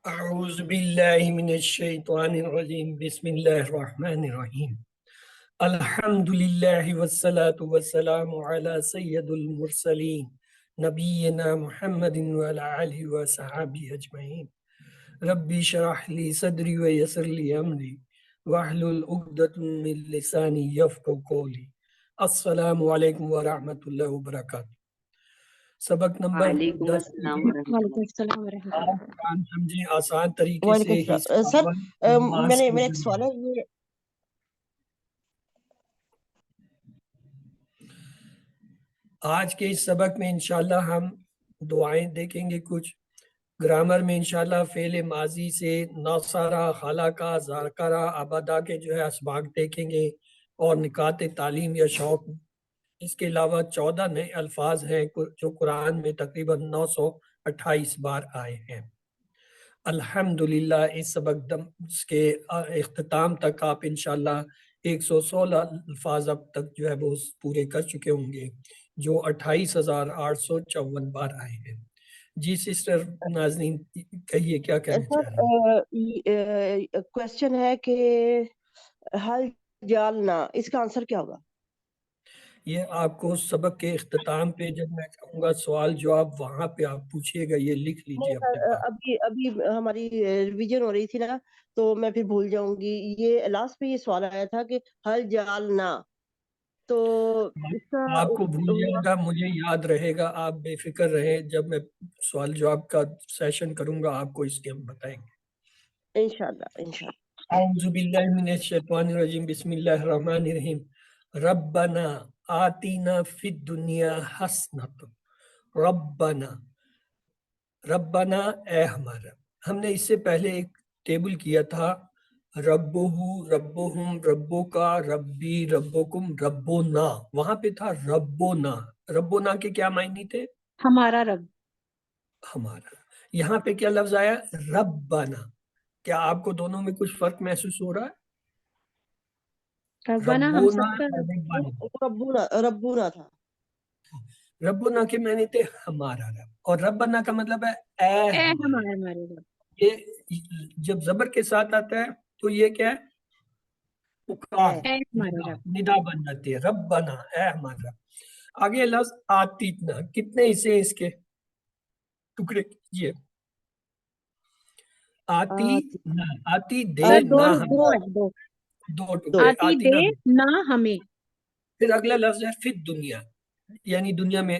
أعوذ بالله من الشيطان الرجيم بسم الله الرحمن الرحيم الحمد لله والصلاة والسلام على سيد المرسلين نبينا محمد وعلى آله وصحبه أجمعين ربي اشرح لي صدري ويسر لي أمري واحلل عقدة من لساني يفقهوا قولي السلام عليكم ورحمة الله وبركاته۔ سبق نمبر وعلیکم 10 السلام ورحمۃ وعلیکم اللہ۔ السلام ورحمۃ آپ اللہ۔ قرآن سمجھیں آسان طریقے وعلیکم سے حصہ السلام سر، اول نماز میں کے ایک ذریعے۔ سوال ہے یہ آج کے اس سبق میں انشاءاللہ ہم دعائیں دیکھیں گے، کچھ گرامر میں انشاءاللہ فعل ماضی سے ناصرہ، خلقہ، ذاکرہ، ابدا کے جو ہے اسباق دیکھیں گے، اور نکات تعلیم یا شوق۔ اس کے علاوہ 14 نئے الفاظ ہیں جو قرآن میں تقریباً 928 بار آئے ہیں۔ الحمدللہ اس سبق کے اختتام تک آپ انشاءاللہ 116 الفاظ اب تک جو ہے وہ پورے کر چکے ہوں گے، جو 28,854 بار آئے ہیں۔ جی سسٹر ناظرین کہیے، کیا کہنا چاہ رہی ہیں؟ کوشچن ہے کہ حل جالنا، اس کا آنسر کیا ہوگا؟ یہ آپ کو سبق کے اختتام پہ جب میں کہوں گا سوال جواب، وہاں پہ آپ پوچھیے گا، یہ لکھ لیجیے نہیں اپنے سر، پاس۔ ابھی ہماری ریویژن ہو رہی تھی نا، تو میں پھر بھول جاؤں گی۔ یہ لاسٹ پہ یہ سوال آیا تھا کہ حل جالنا، تو اس کا آپ کو بھول جائے گا، مجھے یاد رہے گا، آپ بے فکر رہیں، جب میں سوال جواب کا سیشن کروں گا آپ کو اس کے ہم بتائیں گے انشاءاللہ۔ اعوذ باللہ من الشیطان الرجیم بسم اللہ الرحمن الرحیم ربنا آتینا فی الدنیا حسنۃ ربنا ربنا اے ہمارا۔ ہم نے اس سے پہلے ایک ٹیبل کیا تھا، ربہ، ربہم، ربو کا، ربی، ربکم، ربنا، وہاں پہ تھا ربنا۔ ربنا کے کیا معنی تھے؟ ہمارا رب۔ ہمارا۔ یہاں پہ کیا لفظ آیا؟ ربنا۔ کیا آپ کو دونوں میں کچھ فرق محسوس ہو رہا ہے؟ ربنا ہم ربنا سب کا ربنا۔ ربنا تھا۔ ربنا کے معنی تھے ہمارا رب، اور ربنا کا مطلب ہے اے اے ہمارا۔ ہمارے رب۔ یہ جب زبر کے ساتھ آتا ہے تو یہ کیا ہے؟ پکار، اے ہمارا رب۔ ندا بن جاتی ہے، ربنا اے ہمارا۔ آگے لفظ آتیتنا، کتنے حصے ہیں اس کے؟ ٹکڑے کیجئے۔ آتی نہ، آتی دے دو نہ دو ہمیں، ہے، دو۔ دو ٹکڑے، آتی آتی دے نہ۔ نہ ہمیں۔ پھر اگلا لفظ ہے فی دنیا، یعنی دنیا میں،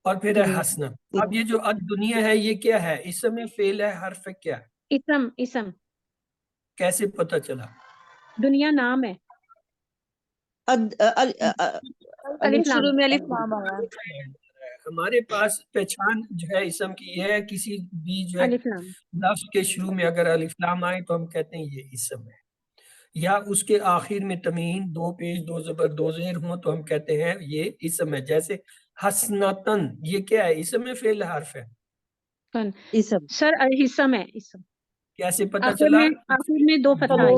اور پھر ہے دنیا۔ حسنہ۔ اب یہ جو دنیا ہے یہ کیا ہے؟ اسم ہے، فعل ہے، حرف ہے، کیا ہے؟ اسم۔ کیسے پتہ چلا؟ دنیا نام ہے، الف لام۔ شروع میں الف لام آیا۔ ہمارے پاس پہچان جو ہے اسم کی یہ ہے، کسی بھی جو ہے الف لام۔ لفظ کے شروع میں اگر الف لام آئے تو ہم کہتے ہیں یہ اسم ہے، یا اس کے آخر میں تنوین، دو پیش، دو زبر، دو زیر ہوں تو ہم کہتے ہیں یہ اسم ہے۔ جیسے حسنتن، یہ کیا ہے؟ اسم ہے، فعل ہے، حرف ہے؟ اسم، سر اسم ہے، اسم۔ کیسے پتہ آخر چلا؟ میں دو فتحہ آئی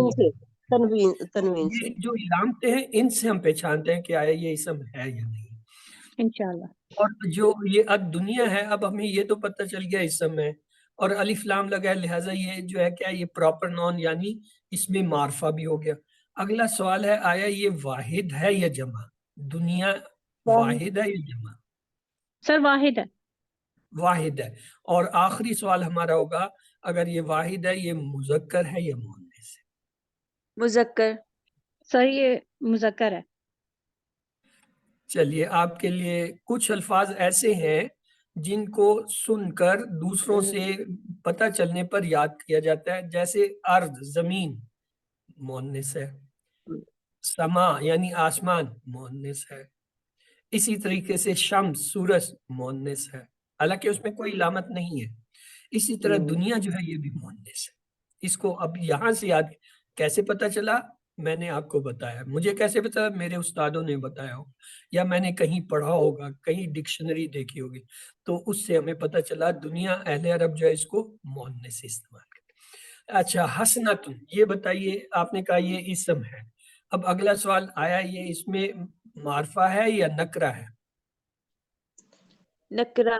تنوین ہے۔ سے، تنوین سے۔ یہ جو علامتیں ہیں ان سے ہم پہچانتے ہیں کہ آیا یہ اسم ہے یا نہیں۔ انشاءاللہ۔ اور جو یہ دنیا ہے، اب ہمیں یہ تو پتہ چل گیا اسم ہے، اور الف لام لگا ہے، لہٰذا یہ جو ہے کیا، یہ پراپر نون یعنی اس میں معرفہ بھی ہو گیا۔ اگلا سوال ہے، آیا یہ واحد ہے یا جمع؟ دنیا واحد ہے یا جمع؟ سر واحد ہے۔ واحد ہے۔ اور آخری سوال ہمارا ہوگا، اگر یہ واحد ہے یہ مذکر ہے یا مؤنث ہے؟ مذکر۔ سر یہ مذکر ہے۔ چلیے، آپ کے لیے کچھ الفاظ ایسے ہیں جن کو سن کر دوسروں سے پتہ چلنے پر یاد کیا جاتا ہے، جیسے ارض، زمین، مؤنث ہے۔ سما یعنی آسمان، مؤنث ہے۔ اسی طریقے سے شمس، سورج، مؤنث ہے، حالانکہ اس میں کوئی علامت نہیں ہے۔ اسی طرح دنیا جو ہے یہ بھی مؤنث ہے۔ اس کو اب یہاں سے یاد کیسے پتہ چلا؟ میں نے آپ کو بتایا۔ مجھے کیسے پتا؟ میرے استادوں نے بتایا ہو، یا میں نے کہیں پڑھا ہوگا، کہیں ڈکشنری دیکھی ہوگی، تو اس سے ہمیں پتہ چلا دنیا، اہل عرب جو ہے اس کو مؤنث استعمال کرتے ہیں۔ اچھا، حسنتن، یہ بتائیے، آپ نے کہا یہ اسم ہے۔ اب اگلا سوال آیا، یہ اس میں معرفہ ہے یا نکرہ ہے؟ نکرہ۔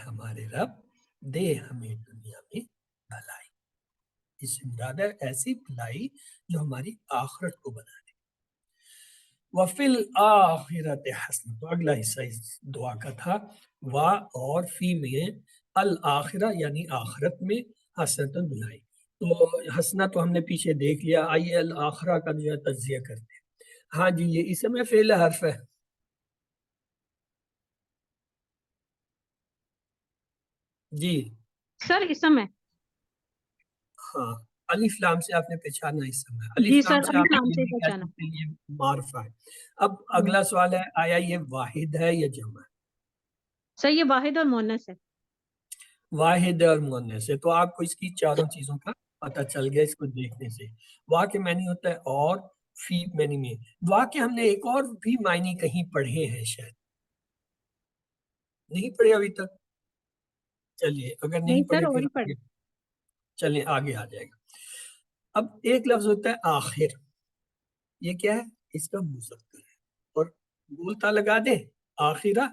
ہمارے رب دے ہمیں دنیا میں بھلائی، اس سے مراد ہے ایسی بھلائی جو ہماری آخرت کو بنا دے۔ وفی الآخرت حسنۃ، تو اگلا حصہ اس دعا کا تھا وا اور فی میں الآخرہ یعنی آخرت میں حسنۃ بھلائی۔ تو حسنہ تو ہم نے پیچھے دیکھ لیا، آئیے الآخرہ کا جو ہے تجزیہ کرتے ہیں۔ ہاں جی، یہ اسم ہے فعل حرف ہے؟ جی سر اسم ہے۔ ہاں، الف لام سے آپ نے پہچانا اسم ہے، الف جی لام سر، سے الف آپ لام یہ سے نہیں کہہ پہچانا۔ سکتے یہ معرفہ ہے۔ اب اگلا سوال ہے، آیا یہ واحد ہے یا جمع ہے؟ سر یہ واحد اور مؤنث ہے۔ واحد اور مؤنث ہے، تو آپ کو اس کی چاروں چیزوں کا پتہ چل گیا اس کو دیکھنے سے۔ وا کے معنی ہوتا ہے اور، فی معنی میں، وا کے ہم نے ایک اور بھی معنی کہیں پڑھے ہیں، شاید نہیں پڑھے ابھی تک؟ چلیے اگر نہیں نہیں سر، پڑھے اور پھر ہی پڑھ۔ چلیں آگے آ جائے گا۔ اب ایک لفظ ہوتا ہے آخر، یہ کیا ہے؟ اس کا مذکر ہے، اور بولتا لگا دے آخرہ،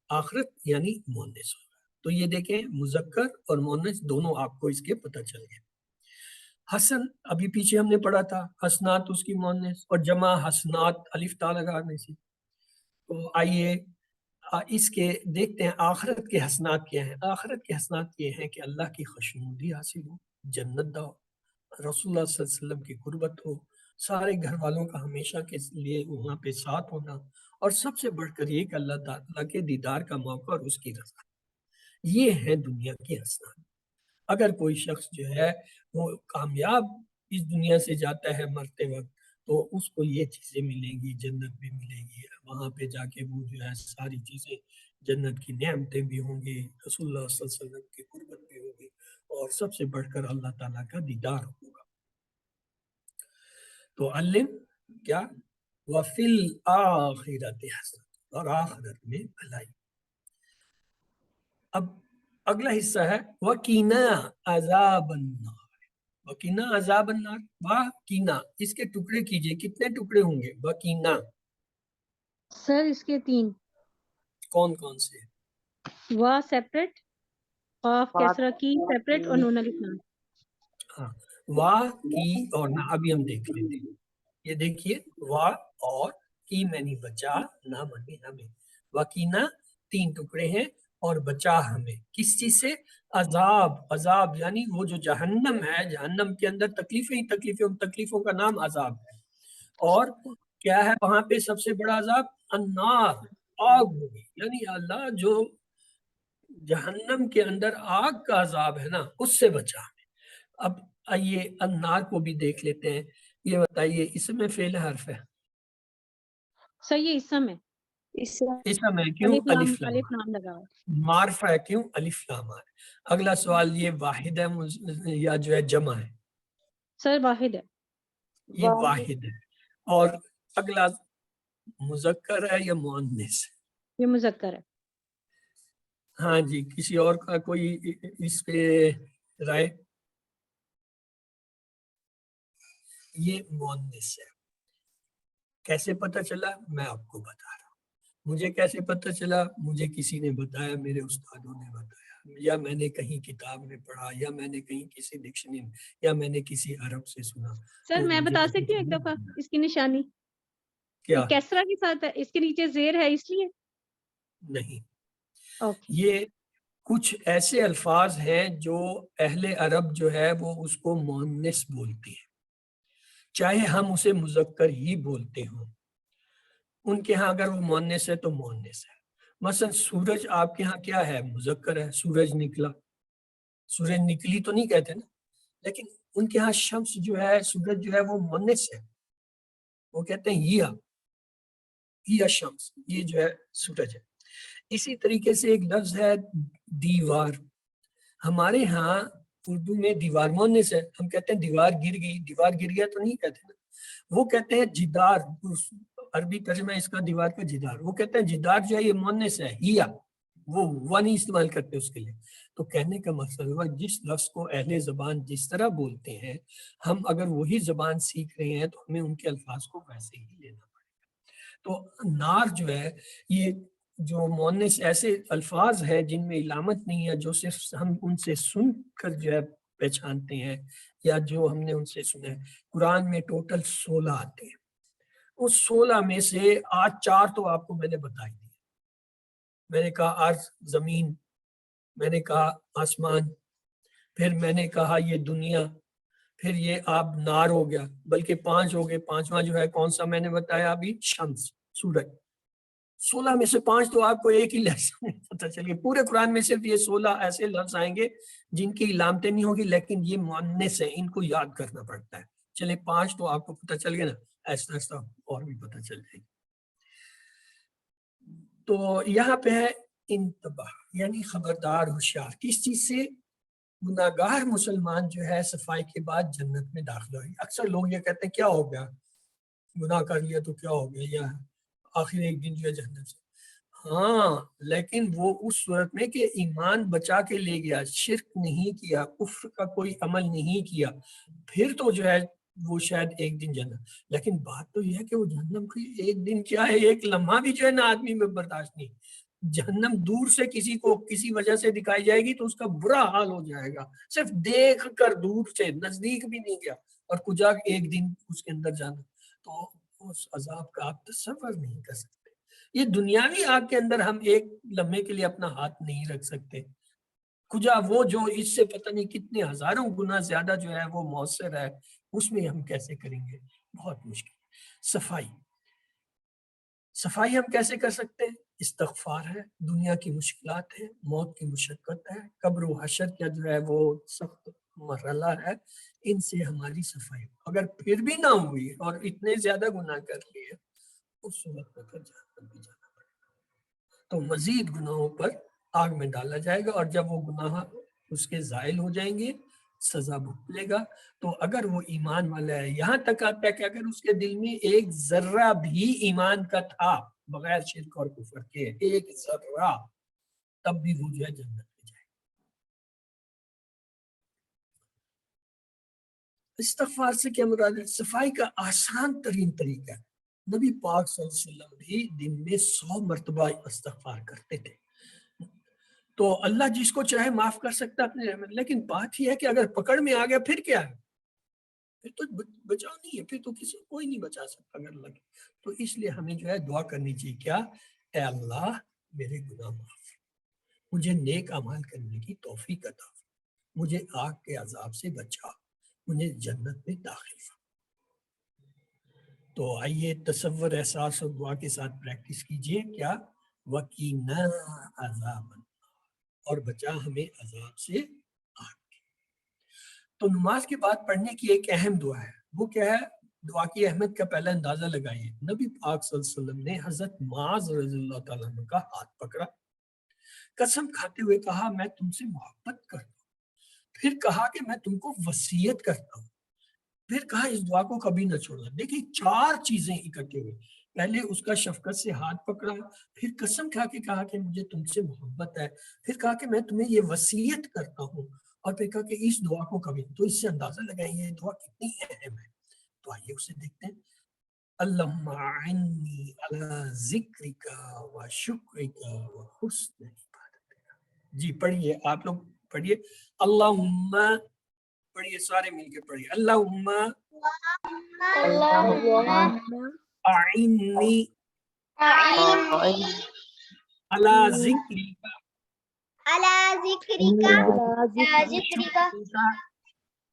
آخرت یعنی مؤنث ہوگا۔ تو یہ دیکھیں مذکر اور مؤنث دونوں آپ کو اس کے پتہ چل گئے۔ حسن ابھی پیچھے ہم نے پڑھا تھا، حسنات اس کی مؤنث، اور جمع حسنات الف تا لگانے سے۔ تو آئیے اس کے دیکھتے ہیں آخرت کے حسنات کیا ہیں۔ آخرت کے حسنات یہ ہیں کہ اللہ کی خوشنودی حاصل ہو، جنت دا ہو، رسول اللہ صلی اللہ علیہ وسلم کی قربت ہو، سارے گھر والوں کا ہمیشہ کے لیے وہاں پہ ساتھ ہونا، اور سب سے بڑھ کر یہ کہ اللہ تعالیٰ کے دیدار کا موقع اور اس کی رضا۔ یہ ہے دنیا کی حسنات۔ اگر کوئی شخص جو ہے وہ کامیاب اس دنیا سے جاتا ہے مرتے وقت، تو اس کو یہ چیزیں ملیں گی، جنت بھی ملے گی، وہاں پہ جا کے وہ جو ہے ساری چیزیں، جنت کی نعمتیں بھی ہوں گی، رسول اللہ صلی اللہ علیہ وسلم کی قربت بھی ہوگی، اور سب سے بڑھ کر اللہ تعالیٰ کا دیدار ہوگا۔ تو علم کیا؟ وَفِي الْآخِرَةِ حَسَنَةٌ، اور آخرت میں بھلائی۔ اب اگلا حصہ ہے وَقِنَا عَذَابَ النَّارِ، وَقِنَا عَذَابَ النَّارِ، وَقِنَا اس کے ٹکڑے کیجئے، کتنے ٹکڑے ہوں گے؟ وَقِنَا سر اس کے 3، کون کون سے؟ وا سیپریٹ، قاف کسرہ کی سیپریٹ، اور نون الف لام۔ ہاں، وا کی اور نہ، ابھی ہم دیکھ لیتے ہیں۔ یہ دیکھیے وا اور کی معنی بچا، نہ معنی ہمیں۔ وَقِنَا 3 ٹکڑے ہیں، اور بچا ہمیں کس چیز سے؟ عذاب، عذاب یعنی وہ جو جہنم ہے، جہنم کے اندر تکلیفیں ہی تکلیفیں، ان تکلیفوں کا نام عذاب ہے۔ اور کیا ہے وہاں پہ سب سے بڑا عذاب؟ النار، آگ ہوگی، یعنی اللہ جو جہنم کے اندر آگ کا عذاب ہے نا، اس سے بچا ہمیں۔ اب آئیے النار کو بھی دیکھ لیتے ہیں۔ یہ بتائیے اس میں فعل حرف ہے؟ سر یہ اسم ہے، اسم ہے، کیوں الف لام؟ الف لام لگا ہوا ہے۔ معرفہ ہے، کیوں الف لام ہے؟ اگلا سوال، یہ واحد ہے یا جو ہے جمع ہے؟ سر واحد ہے۔ یہ واحد ہے۔ اور اگلا مذکر ہے یا مؤنث؟ یہ مذکر ہے۔ ہاں جی، کسی اور کا کوئی اس پہ رائے؟ یہ مؤنث ہے۔ کیسے پتہ چلا؟ میں آپ کو بتا رہا ہوں۔ مجھے کیسے پتہ چلا؟ مجھے کسی نے بتایا، میرے استادوں نے بتایا، یا میں نے کہیں کتاب میں پڑھا، یا میں نے کہیں کسی ڈکشنری میں، یا میں نے کسی عرب سے سنا۔ سر تو میں مجھے بتا پتہ سکتی ہوں ایک چلا۔ دفعہ اس کی نشانی؟ کیا؟ کسرہ کے ساتھ ہے، اس کے نیچے زیر ہے اس لیے۔ نہیں، اوکے۔ یہ کچھ ایسے الفاظ ہیں جو اہل عرب جو ہے وہ اس کو مؤنث بولتے ہیں، چاہے ہم اسے مذکر ہی بولتے ہوں۔ ان کے ہاں اگر وہ مؤنث ہے تو مؤنث ہے۔ مثلا سورج آپ کے ہاں کیا ہے؟ مذکر ہے، سورج نکلا، سورج نکلی تو نہیں کہتے نا، لیکن ان کے ہاں شمس جو ہے، سورج جو ہے وہ مؤنث ہے، وہ کہتے ہیں یا شمس، یہ جو ہے سورج ہے۔ اسی طریقے سے ایک لفظ ہے دیوار، ہمارے ہاں اردو میں دیوار مؤنث ہے، ہم کہتے ہیں دیوار گر گئی، دیوار گر گیا تو نہیں کہتے نا، وہ کہتے ہیں جدار، عربی ترجمہ اس کا دیوار کا جدار، وہ کہتے ہیں جدار جو ہے یہ مؤنث ہے، ہیا، وہ نہیں استعمال کرتے اس کے لیے۔ تو کہنے کا مقصد ہوا جس لفظ کو اہل زبان جس طرح بولتے ہیں، ہم اگر وہی زبان سیکھ رہے ہیں تو ہمیں ان کے الفاظ کو ویسے ہی لینا پڑے گا۔ تو نار جو ہے یہ جو مؤنث ایسے الفاظ ہیں جن میں علامت نہیں ہے، جو صرف ہم ان سے سن کر جو ہے پہچانتے ہیں یا جو ہم نے ان سے سنا ہے، قرآن میں ٹوٹل 16 آتے ہیں۔ اس 16 میں سے آج 4 تو آپ کو میں نے بتائی دی۔ میں نے کہا ارض، زمین، میں نے کہا آسمان، پھر میں نے کہا یہ دنیا، پھر یہ آب نار ہو گیا، بلکہ 5 ہو گئے۔ 5واں جو ہے کون سا میں نے بتایا ابھی؟ شمس، سورج۔ 16 میں سے 5 تو آپ کو ایک ہی لفظ میں پتہ چل گیا۔ پورے قرآن میں صرف یہ 16 ایسے لفظ آئیں گے جن کی علامتیں نہیں ہوگی، لیکن یہ مؤنث ہیں، ان کو یاد کرنا پڑتا ہے۔ چلے 5 تو آپ کو پتہ چل گیا نا، ایسا ایسا اور بھی پتہ چل جائے گی۔ تو یہاں پہ ہے انتباہ، یعنی خبردار، ہوشیار۔ کس چیز سے؟ گناہگار مسلمان جو ہے صفائی کے بعد جنت میں داخل ہوگی۔ اکثر لوگ یہ کہتے ہیں کیا ہو گیا، گناہ کر لیا تو کیا ہو گیا، یا آخر ایک دن جو ہے جہنم سے۔ ہاں، لیکن وہ اس صورت میں کہ ایمان بچا کے لے گیا، شرک نہیں کیا، کفر کا کوئی عمل نہیں کیا، پھر تو جو ہے وہ شاید ایک دن جنت۔ لیکن بات تو یہ ہے کہ وہ جہنم کی ایک دن کیا ہے، ایک لمحہ بھی جو ہے نا آدمی میں برداشت نہیں۔ جہنم دور سے کسی کو کسی وجہ سے دکھائی جائے گی تو اس کا برا حال ہو جائے گا، صرف دیکھ کر دور سے، نزدیک بھی نہیں گیا، اور کجا ایک دن اس کے اندر جانا، تو اس عذاب کا آپ تصور نہیں کر سکتے۔ یہ دنیاوی آگ کے اندر ہم ایک لمحے کے لیے اپنا ہاتھ نہیں رکھ سکتے، کجا وہ جو اس سے پتہ نہیں کتنے ہزاروں گنا زیادہ جو ہے وہ مؤثر ہے، اس میں ہم کیسے کریں گے؟ بہت مشکل۔ صفائی ہم کیسے کر سکتے ہیں؟ استغفار ہے، دنیا کی مشکلات ہے، موت کی مشقت ہے، قبر و حشر کا جو ہے وہ سخت مرحلہ ہے، ان سے ہماری صفائی۔ اگر پھر بھی نہ ہوئی اور اتنے زیادہ گناہ کر لیے، اس وقت تک جہنم بھی جانا پڑے گا، تو مزید گناہوں پر آگ میں ڈالا جائے گا، اور جب وہ گناہ اس کے زائل ہو جائیں گے، سزا بھگتے گا۔ تو اگر وہ ایمان والا ہے، یہاں تک آتا ہے کہ اگر اس کے دل میں ایک ذرہ بھی ایمان کا تھا، بغیر شرک اور کفر کے ایک ذرہ، تب بھی وہ جو ہے جنت میں جائے۔ استغفار سے کیا مراد ہے؟ صفائی کا آسان ترین طریقہ ہے۔ نبی پاک صلی اللہ علیہ وسلم بھی دن میں 100 مرتبہ استغفار کرتے تھے۔ تو اللہ جس کو چاہے معاف کر سکتا اپنے رحمت، لیکن بات یہ ہے کہ اگر پکڑ میں آ گیا پھر کیا ہے؟ پھر تو بچاؤ نہیں ہے، پھر تو کسی کوئی نہیں بچا سکتا اگر لگے۔ تو اس لیے ہمیں جو ہے دعا کرنی چاہیے، کیا؟ اے اللہ میرے گناہ معاف، مجھے نیک اعمال کرنے کی توفیق عطا، مجھے آگ کے عذاب سے بچا، مجھے جنت میں داخل فرما۔ تو آئیے تصور، احساس اور دعا کے ساتھ پریکٹس کیجئے، کیا؟ وَقِنَا عَذَابَ النَّارِ، اور بچا ہمیں عذاب سے آگ کے۔ تو نماز کے بعد پڑھنے کی ایک اہم دعا ہے، وہ کیا ہے؟ دعا کی اہمیت کا پہلا اندازہ لگائیے۔ نبی پاک صلی اللہ علیہ وسلم نے حضرت معاذ رضی اللہ تعالیٰ عنہ کا ہاتھ پکڑا، قسم کھاتے ہوئے کہا میں تم سے محبت کرتا ہوں، پھر کہا کہ میں تم کو وصیت کرتا ہوں، پھر کہا اس دعا کو کبھی نہ چھوڑنا۔ دیکھیں 4 چیزیں اکٹھے ہوئے، پہلے اس کا شفقت سے ہاتھ پکڑا، پھر قسم کھا کے کہا کہ مجھے تم سے محبت ہے، پھر کہا کہ میں تمہیں یہ وصیت کرتا ہوں، اور پھر کہا کہ اس دعا کو کبھی۔ تو اس سے اندازہ لگائیے یہ دعا کتنی اہم ہے۔ تو آئیے اسے دیکھتے ہیں۔ اللہم اعنی علی ذکرک و شکرک و حسن عبادتک۔ جی پڑھیے، آپ لوگ پڑھیے، اللہم، پڑھیے سارے مل کے پڑھیے، اللہم اعنی علی ذکرک و شکرک و حسن عبادتک۔ اللہم اعنی علی ذکرک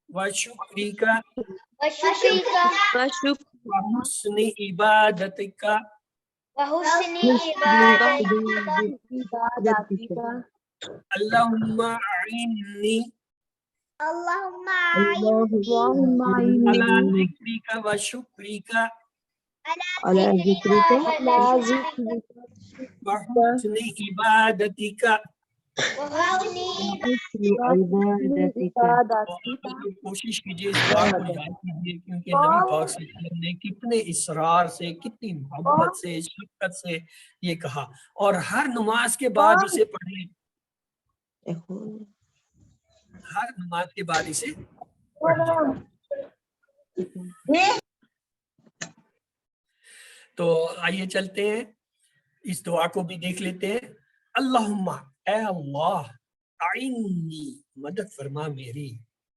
و شکرک و حسن عبادتک۔ کوشش کیجیے اس دعا کو یاد کیجیے، کیونکہ نبی پاک صلی اللہ علیہ وسلم نے کتنے اصرار سے، کتنی محبت سے، شفقت سے یہ کہا، اور ہر نماز کے بعد اسے پڑھیں، ہر نماز کے بعد اسے پڑھیں۔ تو آئیے چلتے ہیں اس دعا کو بھی دیکھ لیتے ہیں. اللہم اے اللہ اعنی مدد فرما میری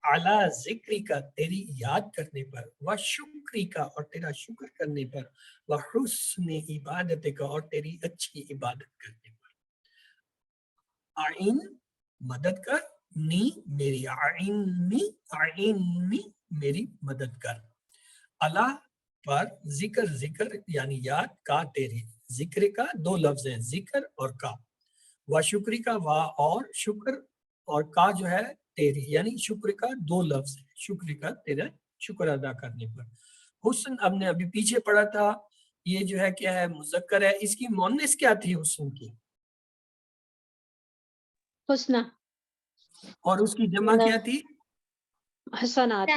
اعلی ذکری کا تیری یاد کرنے پر و شکری کا اور تیرا شکر کرنے پر و حسن عبادت کا اور تیری اچھی عبادت کرنے پر. اعین مدد کر، نی میری، اعنی میری مدد کر. اللہ پر ذکر یعنی یاد، کا تیری، ذکر کا دو لفظ ہیں ذکر اور کا، و شکری کا وا اور شکر، اور کا جو ہے تیری یعنی شکر کا دو لفظ ہے، شکر کا تیرا شکر ادا کرنے پر. حسن ہم نے ابھی پیچھے پڑھا تھا، یہ جو ہے کیا ہے مذکر ہے، اس کی مؤنث کیا تھی حسن کی، حسنہ. اور اس کی جمع کیا تھی؟ حسنات.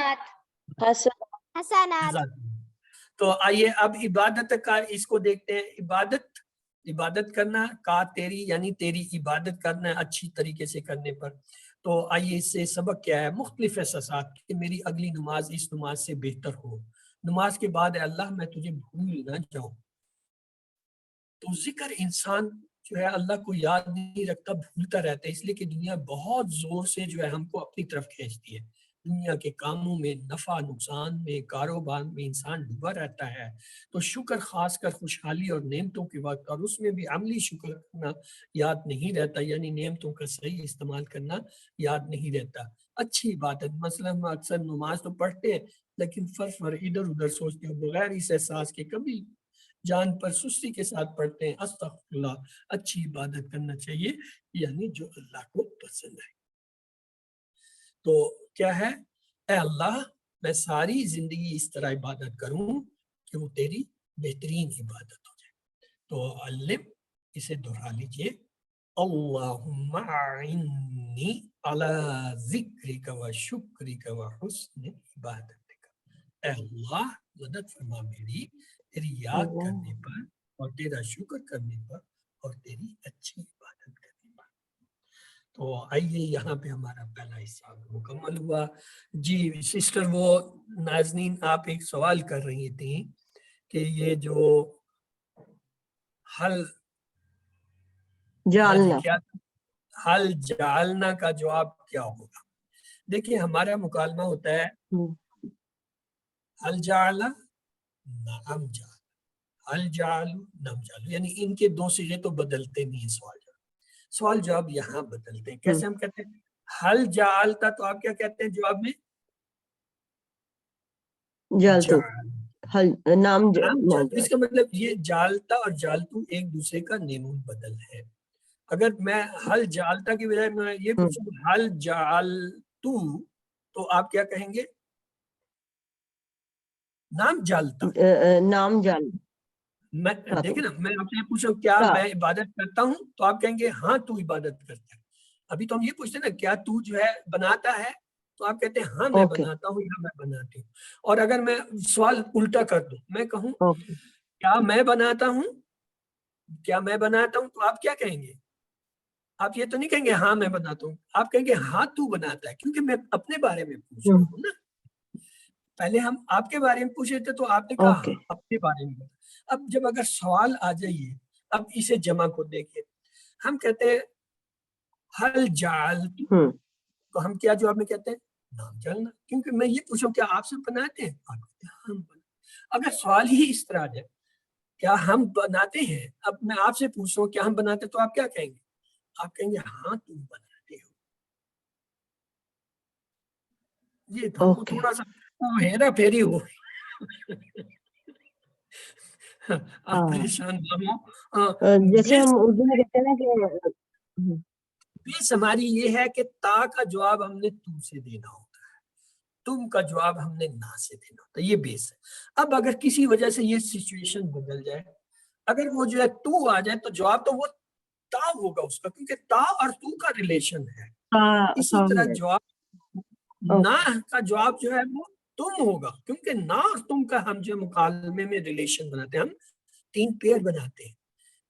حسن حسنات. تو آئیے اب عبادت کا اس کو دیکھتے ہیں. عبادت کرنا، کا تیری یعنی تیری عبادت کرنا اچھی طریقے سے کرنے پر. تو آئیے اس سے سبق کیا ہے، مختلف احساسات کہ میری اگلی نماز اس نماز سے بہتر ہو. نماز کے بعد اے اللہ میں تجھے بھول نہ جاؤں. تو ذکر انسان جو ہے اللہ کو یاد نہیں رکھتا، بھولتا رہتا ہے، اس لیے کہ دنیا بہت زور سے جو ہے ہم کو اپنی طرف کھینچتی ہے. دنیا کے کاموں میں، نفع نقصان میں، کاروبار میں انسان ڈوبا رہتا ہے. تو شکر خاص کر خوشحالی اور نعمتوں کے وقت، اور اس میں بھی عملی شکر کرنا یاد نہیں رہتا، یعنی نعمتوں کا صحیح استعمال کرنا یاد نہیں رہتا. اچھی عبادت، مثلا ہم اکثر نماز تو پڑھتے ہیں لیکن فرفر ادھر ادھر سوچتے ہیں بغیر اس احساس کے، کبھی جان پر سستی کے ساتھ پڑھتے ہیں. استغفر اللہ. اچھی عبادت کرنا چاہیے یعنی جو اللہ کو پسند ہے. تو کیا ہے، اے اللہ میں ساری زندگی اس طرح عبادت کروں کہ وہ تیری بہترین عبادت ہو جائے. تو علم اسے دہرا لیجئے، اللہم اعنی علی ذکرک و شکرک و حسن عبادتک. اے اللہ مدد فرما میری تیری یاد کرنے پر اور تیرا شکر کرنے پر اور تیری اچھی عبادت کرنے پر. تو آئیے یہاں پہ ہمارا پہلا حصہ مکمل ہوا. جی سسٹر، وہ ناظرین آپ ایک سوال کر رہی تھیں کہ یہ جو حل جالنا کیا حل جالنا کا جواب کیا ہوگا. دیکھیں ہمارا مکالمہ ہوتا ہے حل جعل نعم جعل، حل جعل نعم جعل، یعنی ان کے دو صیغے تو بدلتے نہیں ہیں. سوال جواب یہاں بدلتے ہیں. کیسے ہم کہتے ہیں حل جعلتا، تو آپ کیا کہتے ہیں جواب میں؟ جالتو جعل. نام نعم جالتو. اس کا مطلب یہ جالتا اور جالتو ایک دوسرے کا نمون بدل ہے. اگر میں حل جالتا کی بجائے میں یہ پوچھوں حل جالتو، تو آپ کیا کہیں گے؟ نام جالتا. نام جال. میں دیکھیں نا، میں آپ سے یہ پوچھوں کیا میں عبادت کرتا ہوں، تو آپ کہیں گے ہاں تو عبادت کرتا ہے. ابھی تو ہم یہ پوچھتے ہیں نا کیا تو جو ہے بناتا ہے، تو آپ کہتے ہیں ہاں میں بناتا ہوں یا میں بناتی ہوں. اور اگر میں سوال الٹا کر دوں، میں کہوں کیا میں بناتا ہوں، کیا میں بناتا ہوں، تو آپ کیا کہیں گے؟ آپ یہ تو نہیں کہیں گے ہاں میں بناتا ہوں، آپ کہیں گے ہاں تو بناتا ہے، کیونکہ میں اپنے بارے میں پوچھ رہا ہوں نا. پہلے ہم آپ کے بارے میں پوچھے تھے تو آپ نے کہا ہاں اپنے بارے میں. اب جب اگر سوال آ جائیے، اب اسے جمع کو دیکھیں، ہم کہتے ہیں حل جعلت، تو ہم کیا جواب میں کہتے ہیں نام جالنا، کیونکہ میں یہ پوچھوں کیا آپ سے بناتے ہیں، آپ کہتے ہیں ہم بناتے. اگر سوال ہی اس طرح جائے کیا ہم بناتے ہیں، اب میں آپ سے پوچھ رہا ہوں کیا ہم بناتے، تو آپ کیا کہیں گے؟ آپ کہیں گے ہاں تم بناتے ہو. یہ تو ہم کو تھوڑا سا ہیرا پھیری ہو. آپ پریشان نہ ہو. جیسے ہم اردو میں کہتے ہیں نا کہ بیس ہماری یہ ہے کہ تا کا جواب ہم نے تو سے دینا ہوتا ہے، تم کا جواب ہم نے نہ سے دینا ہوتا ہے، یہ بیس ہے. اب اگر کسی وجہ سے یہ سچویشن بدل جائے، اگر وہ جو ہے تو آ جائے، تو جواب تو وہ تا ہوگا اس کا، کیونکہ تا اور تو کا ریلیشن ہے. اسی طرح جواب نہ کا جواب جو ہے وہ تم ہوگا، کیونکہ نہ اور تم کا ہم جو مکالمے میں ریلیشن بناتے ہیں، ہم 3 پیئر بناتے ہیں،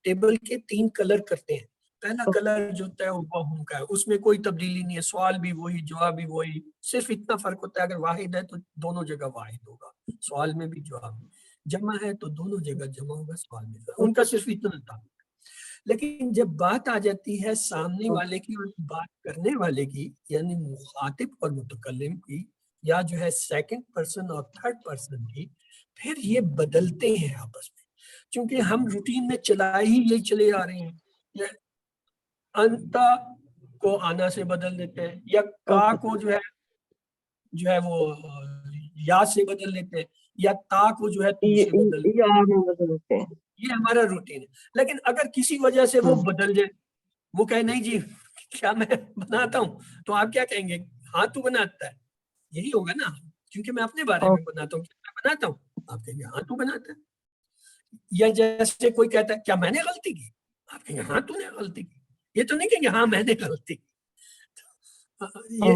ٹیبل کے 3 کلر کرتے ہیں. پہلا کلر جو ہوتا ہے وہ ہم کا ہے، اس میں کوئی تبدیلی نہیں ہے، سوال بھی وہی جواب بھی وہی، صرف اتنا فرق ہوتا ہے اگر واحد ہے تو دونوں جگہ واحد ہوگا، سوال میں بھی جواب میں. جمع ہے تو دونوں جگہ جمع ہوگا، سوال میں. ان کا صرف اتنا تھا. لیکن جب بات آ جاتی ہے سامنے والے کی اور بات کرنے والے کی یعنی مخاطب اور متکلم کی یا جو ہے سیکنڈ پرسن اور تھرڈ پرسن کی، پھر یہ بدلتے ہیں آپس میں، چونکہ ہم روٹین میں چلا ہی یہی چلے آ رہے ہیں. یہ انتا کو آنا سے بدل دیتے ہیں یا کا کو جو ہے وہ یا سے بدل دیتے ہیں یا تا کو جو ہے تو سے بدل دیتے ہیں. یہ ہمارا روٹین ہے. لیکن اگر کسی وجہ سے وہ بدل جائے، وہ کہے نہیں جی کیا میں بناتا ہوں، تو آپ کیا کہیں گے؟ ہاں تو بناتا ہے. یہی ہوگا نا، کیونکہ میں اپنے بارے میں بناتا ہوں. کیا میں بناتا ہوں؟ آپ کہیں گے ہاں تو بناتا ہے. یا جیسے کوئی کہتا ہے کیا میں نے غلطی کی، آپ کہیں گے ہاں تو نے غلطی کی. یہ تو نہیں کہیں گے ہاں میں نے غلطی کی. یہ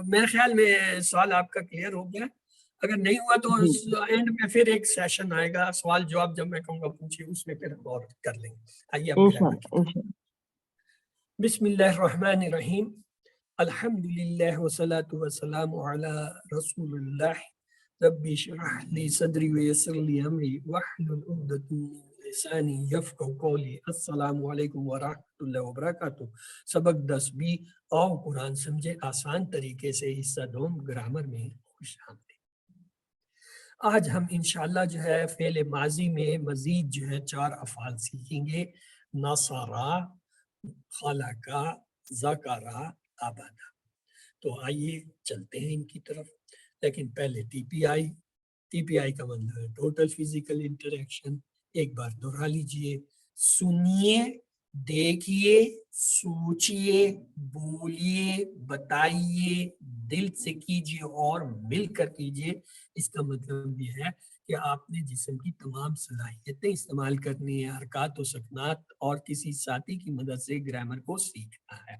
میرے خیال میں سوال آپ کا کلیئر ہو گیا. اگر نہیں ہوا تو اینڈ میں پھر ایک سیشن آئے گا سوال جواب، جب میں کہوں گا پوچھیے، اس میں پھر ہم اور کر لیں گے. آئیے اب گرامر کی طرف. بسم اللہ الرحمن الرحیم. الحمد للہ والصلاة والسلام علی رسول اللہ. رب اشرح لی صدری ویسر لی امری واحلل عقدۃ من لسانی یفقهوا قولی. السلام علیکم ورحمۃ اللہ وبرکاتہ. سبق 10 اور قرآن سمجھے آسان طریقے سے حصہ دوم گرامر میں خوش آمدید. آج ہم انشاءاللہ جو ہے فعل ماضی میں مزید جو ہے 4 افعال سیکھیں گے. نصرا، خلقا، ذکرا، آبادا. تو آئیے چلتے ہیں ان کی طرف. لیکن پہلے ٹی پی آئی کا مطلب ہے ٹوٹل فزیکل انٹریکشن. ایک بار دہرا لیجئے. سنیے، دیکھیے، سوچئے، بولیے، بتائیے، دل سے کیجئے اور مل کر کیجئے. اس کا مطلب یہ ہے کہ آپ نے جسم کی تمام صلاحیتیں استعمال کرنی ہے، حرکات و سکنات اور کسی ساتھی کی مدد سے گرامر کو سیکھنا ہے.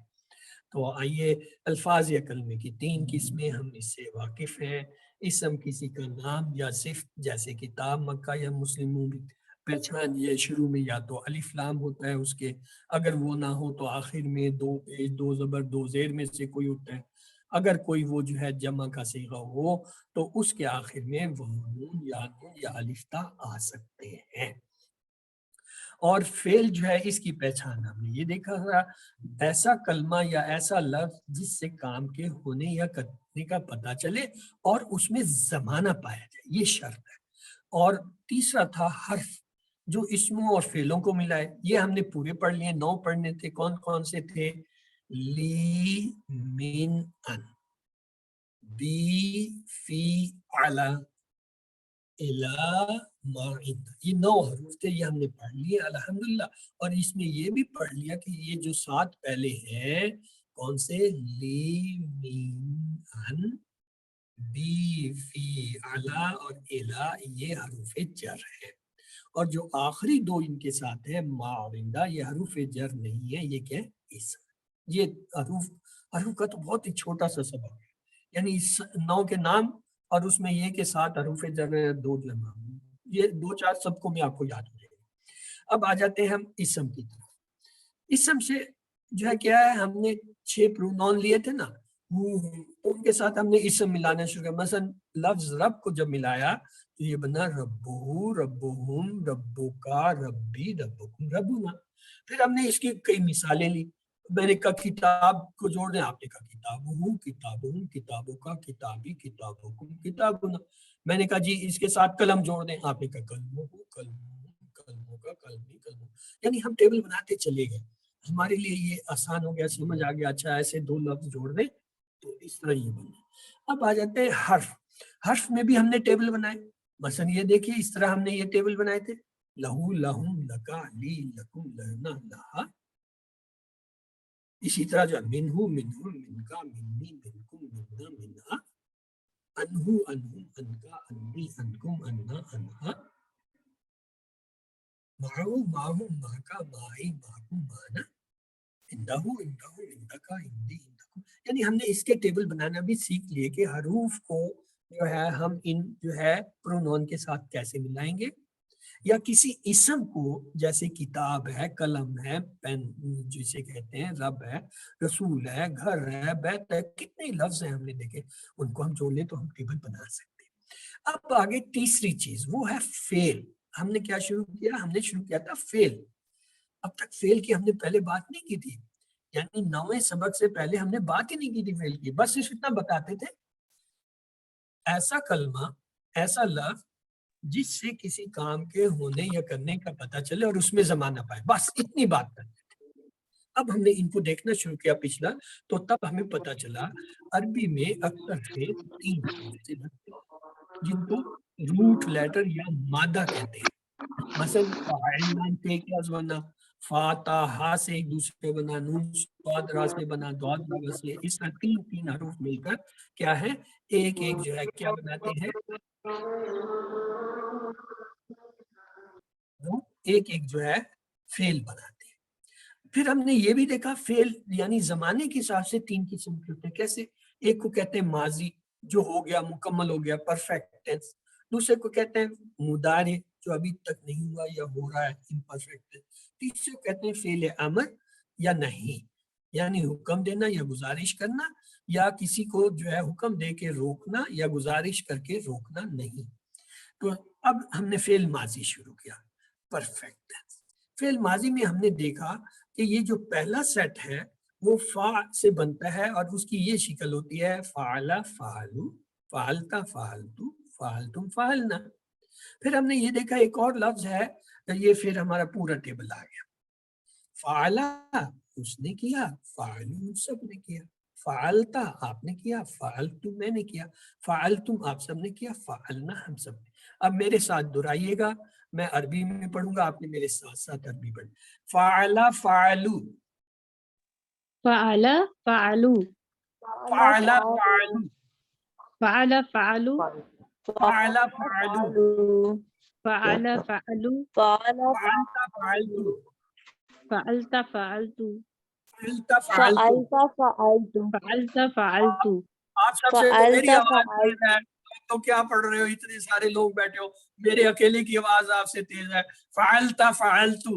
تو آئیے الفاظ یا کلمے کی 3 قسمیں ہم اس سے واقف ہیں. اسم کسی کا نام یا صفت، جیسے کتاب، مکہ یا مسلموں. پہچان یہ شروع میں یا تو الف لام ہوتا ہے اس کے، اگر وہ نہ ہو تو آخر میں 2 پیش 2 زبر 2 زیر میں سے کوئی ہوتا ہے. اگر کوئی وہ جو ہے جمع کا صیغہ ہو تو اس کے آخر میں وہ نون یا الف تا آ سکتے ہیں. اور فعل جو ہے اس کی پہچان ہم نے یہ دیکھا تھا، ایسا کلمہ یا ایسا لفظ جس سے کام کے ہونے یا کرنے کا پتہ چلے اور اس میں زمانہ پایا جائے، یہ شرط ہے. اور تیسرا تھا حرف جو اسموں اور فعلوں کو ملائے. یہ ہم نے پورے پڑھ لیے، 9 پڑھنے تھے. کون کون سے تھے؟ لی، من، ان، بی، فی، علی، الا، ما، عند. یہ 9 حروف تھے، یہ ہم نے پڑھ لیے الحمدللہ. اور اس میں یہ بھی پڑھ لیا کہ یہ جو 7 پہلے ہیں کون سے؟ لی، من، ان، بی، فی، علی اور الا، یہ حروف جر ہے. اور جو آخری 2 ان کے ساتھ ہیں ما اور عند، یہ حروف جر نہیں ہے، یہ کیا ہے؟ اسم. یہ حروف کا تو بہت ہی چھوٹا سا سبق ہے، یعنی 9 کے نام اور اس میں یہ کہ 7 حروف جر 2 جمع، یہ 2-4 سب کو میں آپ کو یاد ہو جائے گا. اب آ جاتے ہیں ہم اسم کی طرف. اسم سے جو ہے کیا ہے، ہم نے 6 پرونون لیے تھے نا، ان کے ساتھ ہم نے اسم ملانا شروع کیا. مثلا لفظ رب کو جب ملایا تو یہ بنا ربہ، ربہم، ربکا، ربی، ربکم، ربنا. پھر ہم نے اس کی کئی مثالیں لی. میں نے کہا کتاب کو جوڑ دیں، آپ نے کہا کتابہ، کتابہم، کتابوں کا، کتابی، کتابکم، کتابنا. میں نے کہا جی اس کے ساتھ قلم جوڑ دیں، آپ نے کہا قلمہ، قلمہ، قلموں کا، قلمی، قلم. یعنی ہم ٹیبل بناتے چلے گئے. ہمارے لیے یہ آسان ہو گیا، سمجھ آ گیا. اچھا ایسے 2 لفظ جوڑ دیں تو اس طرح یہ بنا. اب آ جاتے ہیں حرف. حرف میں بھی ہم نے ٹیبل بنائے. مثلا یہ دیکھیے اس طرح ہم نے یہ ٹیبل بنائے تھے، لہو، لہم، لکا، لی، لکم، لہنا، لہا. اسی طرح جو منہو، منہم، منکا، منی، منکم، منا، منہا، انہو، انہم، انکا، انی، انکم، انا، انہا، معہو، معہم، ماکا، مائی، ماکم، مانا، اندہو، اندہم، اندکا، اندی، اندکم. یعنی ہم نے اس کے ٹیبل بنانا بھی سیکھ لیے کہ حروف کو جو ہے ہم ان جو ہے پرونون کے ساتھ کیسے ملائیں گے. یا کسی اسم کو جیسے کتاب ہے، قلم ہے، پین جسے کہتے ہیں، رب ہے، رسول ہے، گھر ہے، بیت ہے، کتنے لفظ ہیں ہم نے دیکھے، ان کو ہم جوڑ لیں تو ہم ٹیبل بنا سکتے ہیں. اب آگے تیسری چیز وہ ہے فعل. ہم نے کیا شروع کیا؟ ہم نے شروع کیا تھا فیل. اب تک فیل کی ہم نے پہلے بات نہیں کی تھی، یعنی 9ویں سبق سے پہلے ہم نے بات ہی نہیں کی تھی فیل کی. بس صرف اتنا بتاتے تھے ایسا کلمہ، ایسا لفظ جس سے کسی کام کے ہونے یا کرنے کا پتہ چلے اور اس میں زمانہ پائے، بس اتنی بات کرتے تھے. اب ہم نے ان کو دیکھنا شروع کیا پچھلا، تو تب ہمیں پتہ چلا عربی میں اکثر سے 3 حروف سے بنتے ہیں جن کو روٹ لیٹر یا مادہ کہتے ہیں. مثلا فاعل نام سے ایک لفظ بنا، فاتحہ سے ایک دوسرے بنا، نون صاد را سے بنا، ضاد را سے، اس طرح 3 حروف مل کر کیا ہے ایک جو ہے کیا بناتے ہیں، وہ ایک جو ہے فعل بناتے ہیں. پھر ہم نے یہ بھی دیکھا فعل یعنی زمانے کے حساب سے 3 قسم کے ہوتے ہیں. کیسے؟ ایک کو کہتے ہیں ماضی جو ہو گیا، مکمل ہو گیا، پرفیکٹ ٹینس. دوسرے کو کہتے ہیں مضارع جو ابھی تک نہیں ہوا یا ہو رہا ہے، امپرفیکٹ. تیسرے کو کہتے ہیں فعل امر یا نہیں، یعنی حکم دینا یا گزارش کرنا، یا کسی کو جو ہے حکم دے کے روکنا یا گزارش کر کے روکنا نہیں. تو اب ہم نے فعل ماضی شروع کیا، پرفیکٹ ٹینس. فعل ماضی میں ہم نے دیکھا کہ یہ جو پہلا سیٹ ہے وہ فا سے بنتا ہے اور اس کی یہ شکل ہوتی ہے فعل فعلو، فعلتا فعلتو، فعلتم فعلنا. پھر ہم نے یہ دیکھا ایک اور لفظ ہے، یہ پھر ہمارا پورا ٹیبل آ گیا. فعلا اس نے کیا، فعلو سب نے کیا، فعلتا آپ نے کیا، فعلتم میں نے کیا، فعلتم آپ سب نے کیا، فعلنا ہم سب نے. اب میرے ساتھ دہرائیے گا، میں عربی میں پڑھوں گا، آپ نے میرے ساتھ ساتھ عربی پڑھ. فعلا فعلو، فعل فعلو، فعلا فعلو، فعل فعلو، فعلا فعلو، فعل فعلو، فعلتا فعلتو، فعلت فعلتو، فعلتا فعلتو. فعلت فعلتو. آپ سب سے تو میری آواز تیز ہے، تو کیا پڑھ رہے ہو؟ اتنے سارے لوگ بیٹھے ہو، میرے اکیلے کی آواز آپ سے تیز ہے. فعلتا فعلتو،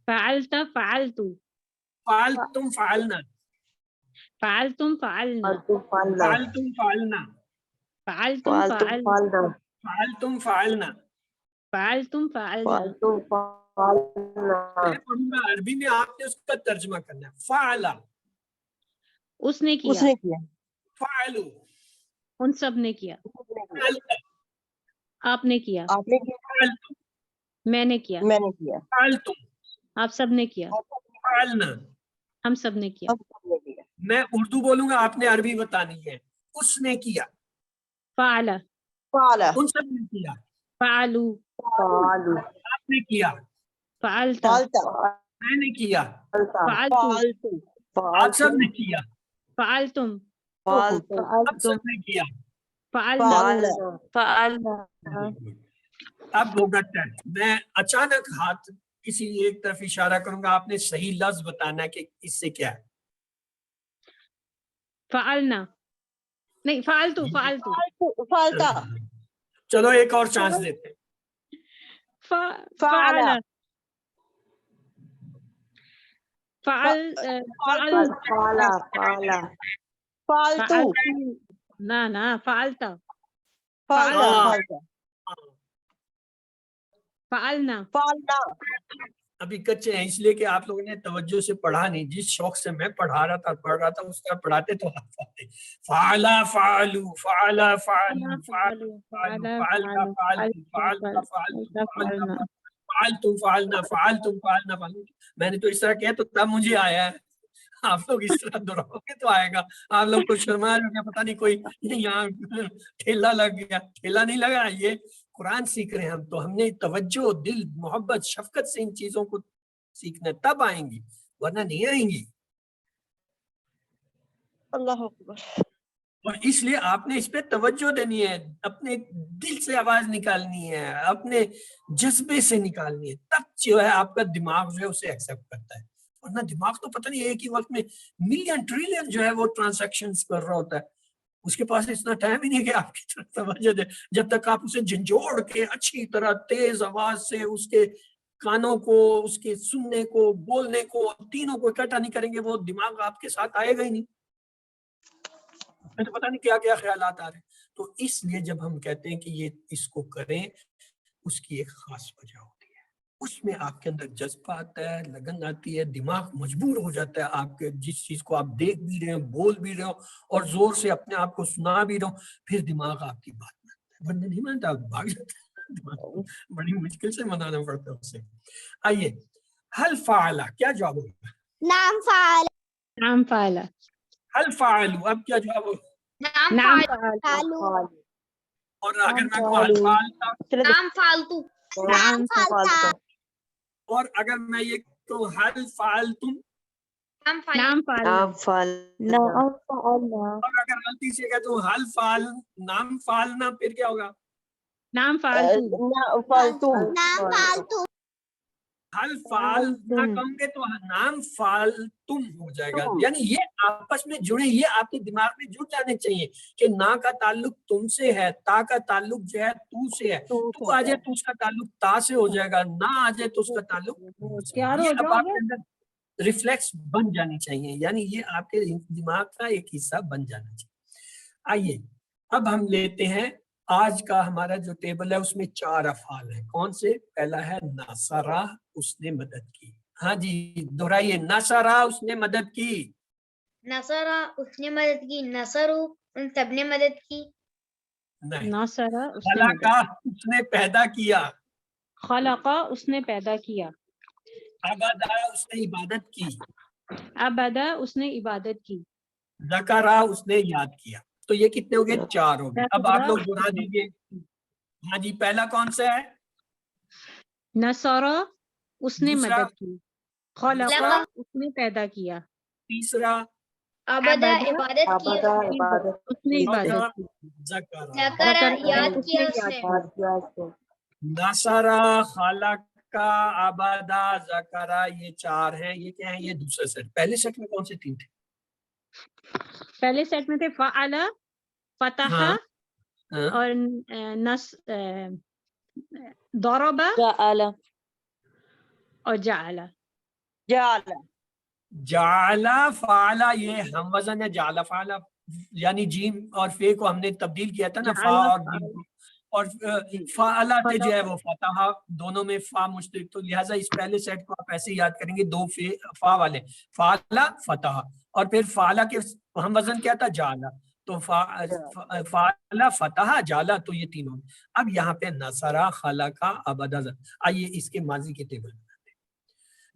فعلت فعلتو، فعلتم فعلنا، فعلتم فعلنا، فعلتم فعلنا، فعلتم فعلنا، فعلتم فعلنا. فعلتم فعلنا. میں پڑھوں گا عربی میں، آپ نے اس کا ترجمہ کرنا ہے. فعلا، اس نے اس کیا، نے کیا، فعلو، ان سب نے کیا، فعلتا، آپ نے کیا، آپ نے کیا، فعلتم، میں نے کیا، میں نے کیا، فعلتم، آپ سب نے کیا، فعلنا. ہم سب نے کیا. ہم سب نے کیا. میں اردو بولوں گا، آپ نے عربی بتانی ہے. اس نے کیا، فعل فعلا، ان سب نے کیا، فعلو، فعلو، آپ نے کیا، فعلت فعلتا، میں نے کیا، فعلتو، فعلتو، آپ سب نے کیا، فعلتم، فعلتو، اب سب نے کیا. فعلنا، فعلنا، اب ہوگا ٹیسٹ. میں اچانک ہاتھ کسی ایک طرف اشارہ کروں گا، آپ نے صحیح لفظ بتانا ہے کہ اس سے کیا ہے. فعلنا نہیں، فعلتو، فعلتو، فعلتا، چلو ایک اور چانس دیتے ہیں. فعل، فعل، فعل، فعلا، فعلا، فعلتو، نہ فعلتا، فعلتا، ہاں. فعلتا، فعلنا. فعلنا. ابھی کچے ہیں اس لیے کہ آپ لوگوں نے توجہ سے پڑھا نہیں. جس شوق سے میں پڑھ رہا تھا اس طرح پڑھاتے تو آپ آتے. فعلا فعلو، فعلا فعلو، فعلا فعلو، فعلتا فعلتو، فعلتا فعلتو، فعلنا فعلتم، فعلنا فعلتم، فعلنا فعلتم. میں نے تو اس طرح کیا تو تب مجھے آیا ہے. آپ لوگ اس طرح دہراؤ گے تو آئے گا. آپ لوگ کو شرما رہے ہو، پتہ نہیں کوئی یہاں ٹھیلا لگ گیا. ٹھیلا نہیں لگا، یہ قرآن سیکھ رہے ہیں ہم. تو ہم نے توجہ، دل، محبت، شفقت سے ان چیزوں کو سیکھنا، تب آئیں گی ورنہ نہیں آئیں گی. اللہ اکبر. اور اس لیے آپ نے اس پہ توجہ دینی ہے، اپنے دل سے آواز نکالنی ہے، اپنے جذبے سے نکالنی ہے، تب جو ہے آپ کا دماغ جو ہے اسے ایکسیپٹ کرتا ہے. ورنہ دماغ تو پتہ نہیں ایک ہی وقت میں ملین ٹریلین جو ہے وہ ٹرانزیکشنز کر رہا ہوتا ہے. اس کے پاس اتنا ٹائم ہی نہیں کہ آپ کی طرف توجہ دے. جب تک آپ اسے جھنجھوڑ کے اچھی طرح تیز آواز سے اس کے کانوں کو، اس کے سننے کو، بولنے کو، تینوں کو اکٹھا نہیں کریں گے، وہ دماغ آپ کے ساتھ آئے گا ہی نہیں. میں تو پتہ نہیں کیا کیا خیالات آ رہے ہیں. تو اس لیے جب ہم کہتے ہیں کہ یہ اس کو کریں اس کی ایک خاص وجہ ہوتی ہے، اس میں آپ کے اندر جذبہ آتا ہے، لگن آتی ہے، دماغ مجبور ہو جاتا ہے، آپ کے جس چیز کو آپ دیکھ بھی رہے ہو، بول بھی رہے ہو اور زور سے اپنے آپ کو سنا بھی رہے ہو، پھر دماغ آپ کی بات مانتا ہے، ورنہ نہیں مانتا، بھاگ جاتا ہے دماغ کو، بڑی مشکل سے منانا پڑتا ہے اسے۔ آئیے، حل فعل، کیا جواب ہوگا؟ نام فعل نام فعل، حل فعل، اب کیا جواب ہوگا؟ نام فعل، فعلو اور اگر میں کہوں حل فعل تھا، نام فالتو نام فالتا اور اگر میں یہ کہوں حل فعل تم، نام فعل، اور اگر غلطی سے کہتا ہوں حل فعل نام فعلنا، پھر کیا ہوگا؟ نام فالتو، فالتو نام فالتو حل فعل نہ کہوں گے تو نام فعل تم ہو جائے گا، یعنی یہ آپس میں جڑے، یہ آپ کے دماغ میں جڑ جانے چاہیے کہ نا کا تعلق تم سے ہے، تا کا تعلق جو ہے تو سے ہے، تو آ جائے تو اس کا تعلق تا سے ہو جائے گا، نہ آ جائے تو اس کا تعلق تم سے۔ تیار ہو یہ اب جاؤ آپ گے؟ کے اندر ریفلیکس بن جانی چاہیے، یعنی یہ آپ کے دماغ کا ایک حصہ بن جانا چاہیے۔ آئیے اب ہم لیتے ہیں آج کا ہمارا جو ٹیبل ہے، اس میں 4 افعال ہیں، کون سے؟ پہلا ہے نصرہ، اس نے مدد کی، ہاں جی دہرائیے، نصرہ اس نے مدد کی، نصرہ اس نے مدد کی، نصرو ان سب نے مدد کی، نہیں، ناصرہ اس نے مدد، خلقہ اس نے پیدا کیا، خلقہ اس نے پیدا کیا، عبدہ اس نے عبادت کی، عبدہ اس نے عبادت کی، ذکرہ اس نے یاد کیا۔ تو یہ کتنے ہو گئے؟ 4 ہو گئے۔ اب آپ لوگ دہرا دیجیے، ہاں جی پہلا کون سا ہے؟ نصرہ اس نے دوسرا؟ مدد کی، خلقہ اس نے پیدا کیا، تیسرا؟ عبدہ عبدہ عبادت کی اس نے چوتھا؟ عبادت کی، ذکرہ۔ ذکرہ ذکر یاد اس کیا نے اس نے، یاد کیا، نصرہ، خلقہ، عبدہ، ذکرہ، یہ 4 ہیں، یہ کیا ہیں؟ یہ دوسرا سیٹ۔ پہلے سیٹ میں کون سے 3 تھے؟ پہلے سیٹ میں تھے فعل، فتح ہاں ہاں، اور ضرب اور جعل۔ جعل جعل، فعل، یہ ہم وزن ہے، جعل فعل، یعنی جیم اور فے کو ہم نے تبدیل کیا تھا نا، فا جعل اور جیم کو، اور فعلت جو ہے وہ فتح، دونوں میں فا مشترک، تو لہٰذا اس پہلے سیٹ کو آپ ایسے یاد کریں گے، 2 فا والے، فعل فتح، اور پھر فعل کے ہم وزن کیا تھا؟ جعل، تو فعل فتح جعل، تو یہ تینوں۔ اب یہاں پہ نصرہ، خلقہ، عبدہ، آئیے اس کے ماضی کے ٹیبل بناتے ہیں۔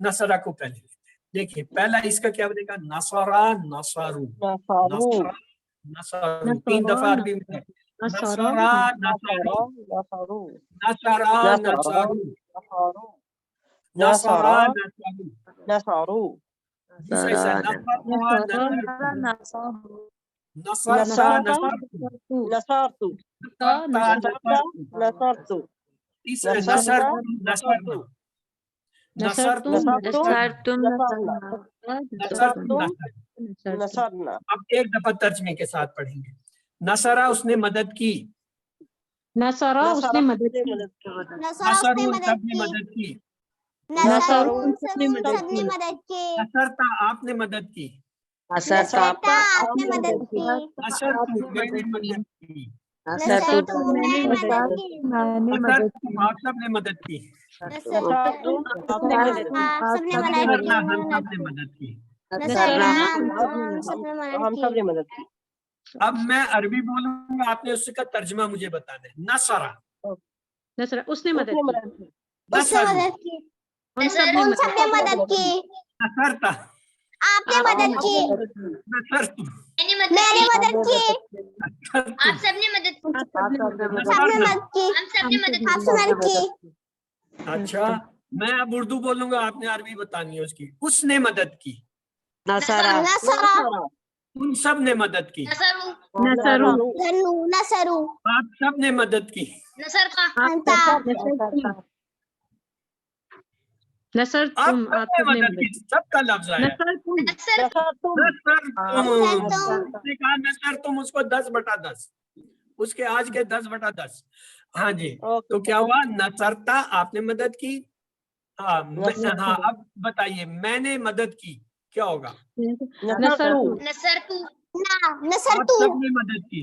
نصرہ کو پہلے لیتے ہیں، دیکھیے پہلا اس کا کیا بنے گا؟ نصرہ، نصرو، نصرہ، نصرو، 3 دفعہ عربی میں، نصرہ، نصرو، نصرہ، نصرو، نصرہ، نصرو، نصارو دوسرا حصہ نصرہ، نصرو، نصرہ، نصرو، نصارتو نصرتو تیسرا نصرنا، نصرتو، نصرتو، نصرتم، نصرتو، نصرنا اب ایک دفعہ ترجمے کے ساتھ پڑھیں گے۔ نصرہ اس نے مدد کی، نصرہ اس نے مدد کی، نصرو سب نے مدد کی، نصرو ان سب نے مدد کی، مدد کی، نصرتا آپ نے مدد کی، نصرتا آپ نے مدد کی، نصرتو میں نے مدد کی، نصرتو میں نے مدد کی، نصرتم آپ سب نے مدد کی، نصارتم آپ نے مدد کی آپ سب نے مدد نصرنا ہم کی، سب نے مدد کی۔ نصرنا نصرنا ہم سب نے مدد ہم سب کی۔ نے مدد کی اب میں عربی بولوں گا، آپ نے اس کا ترجمہ مجھے بتانا ہے۔ نصرہ، نصرہ اس نے مدد کی، اس نے نصرو، مدد کی، ہم سب نے ہم مدد سب نے مدد کی، نصرتا، آپ نے مدد کی، نصرتو، میں نے مدد کی، نصرتو، آپ سب نے مدد کی، سب نے مدد سب نے نصرنا۔ مدد کی، ہم سب نے مدد کی، آپ سے مدد کی، اچھا میں اب اردو بولوں گا، آپ نے عربی بتانی ہے اس کی۔ اس نے مدد کی، نصرہ، ان سب نے مدد کی، نصرو، ظنو، نصرو، آپ سب نے مدد کی، نصرتا، آپ نصرتم، آپ نصرتم سب آپ نے سب نے مدد کی، سب کا لفظ آیا۔ نصرتم، نصرتم نصرتم، اس نے کہا نصرتم، اس کو 10/10، اس کے آج کے 10/10۔ ہاں جی، تو کیا ہوا؟ نصرتا آپ نے مدد کی، ہاں ہاں، اب بتائیے میں نے مدد کی، کیا ہوگا؟ نصرتو، نصرتو، نا، آپ نصرتو، سب نے مدد کی،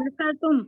نصر تم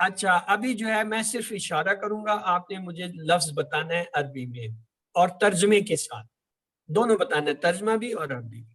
اچھا ابھی جو ہے میں صرف اشارہ کروں گا, آپ نے مجھے لفظ بتانا ہے عربی میں اور ترجمے کے ساتھ, دونوں بتانا ہے, ترجمہ بھی اور عربی بھی.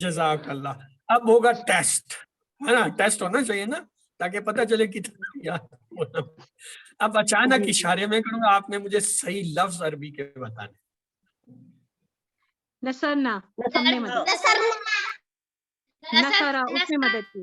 جزاک اللہ. اب ہوگا ٹیسٹ, ہے نا, ٹیسٹ ہونا چاہیے نا تاکہ پتہ چلے کتنا یاد ہونا. اب اچانک اشارے میں کروں گا, آپ نے مجھے صحیح لفظ عربی کے بتانے. نصرنا ہم نے مدد نصرا اس نے مدد کی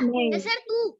نہیں.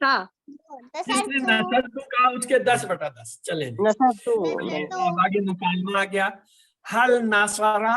تھا جس نے نصر تو کہا اس کے 10/10 چلیں جی. نصر تو اب آگے مکالمہ آ گیا. حل نصرا,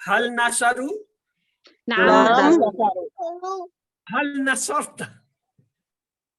حل نصرو, نعم نام نصر نصارو حل نصرت,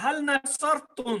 حل نصرتم.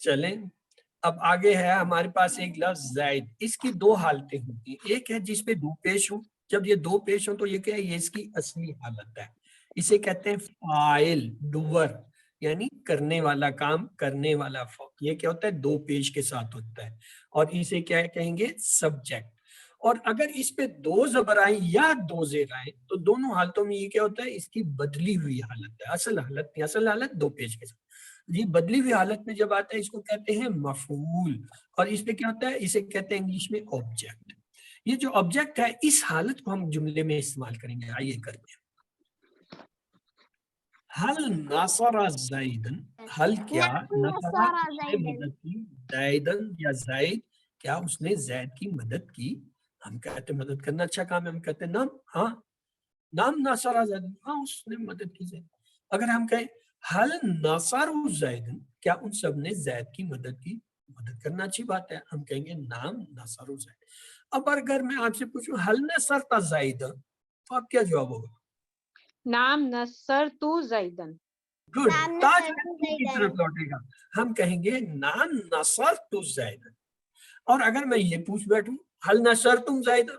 چلیں اب آگے ہے ہمارے پاس ایک لفظ زائد. اس کی دو حالتیں ہوتی ہیں, ایک ہے جس پہ دو پیش ہوں. جب یہ دو پیش ہوں تو یہ کیا ہے, یہ اس کی اصلی حالت ہے. اسے کہتے ہیں فاعل, ڈوور, یعنی کرنے والا کام کرنے والا. یہ کیا ہوتا ہے, دو پیش کے ساتھ ہوتا ہے. اور اسے کیا کہیں گے, سبجیکٹ. اور اگر اس پہ دو زبر آئیں یا دو زیر آئیں تو دونوں حالتوں میں یہ کیا ہوتا ہے, اس کی بدلی ہوئی حالت ہے. اصل حالت نہیں, اصل حالت دو پیش کے ساتھ. یہ بدلی ہوئی حالت میں جب آتا ہے اس کو کہتے ہیں مفعول. اور اس پہ کیا ہوتا ہے, اسے کہتے ہیں انگلش میں آبجیکٹ. یہ جو آبجیکٹ ہے اس حالت کو ہم جملے میں استعمال کریں گے. آئیے کرتے ہیں. حل نصر زیدن, حل کیا نصر اس نے مدد کی, زیدن یا زید کیا اس نے زید کی مدد کی. ہم کہتے ہیں مدد کرنا اچھا کام ہے, ہم کہتے ہیں نام, ہاں نام نصر زیدن, ہاں اس نے مدد کی زید. اگر ہم کہیں حل نصر زیدن, کیا ان سب نے زید کی مدد کی, مدد کرنا اچھی بات ہے, ہم کہیں گے نام نصر زید. اب اگر میں آپ سے پوچھوں حل نصرت زیدن تو آپ کیا جواب ہوگا؟ نعم نصر تو زیدن گڈ, نام تاج نصرت محل کی زیدن. طرف لوٹے گا. ہم کہیں گے نام نصرت زیدن. اور اگر میں یہ پوچھ بیٹھوں حل نصرتم زیدن,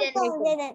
زیدن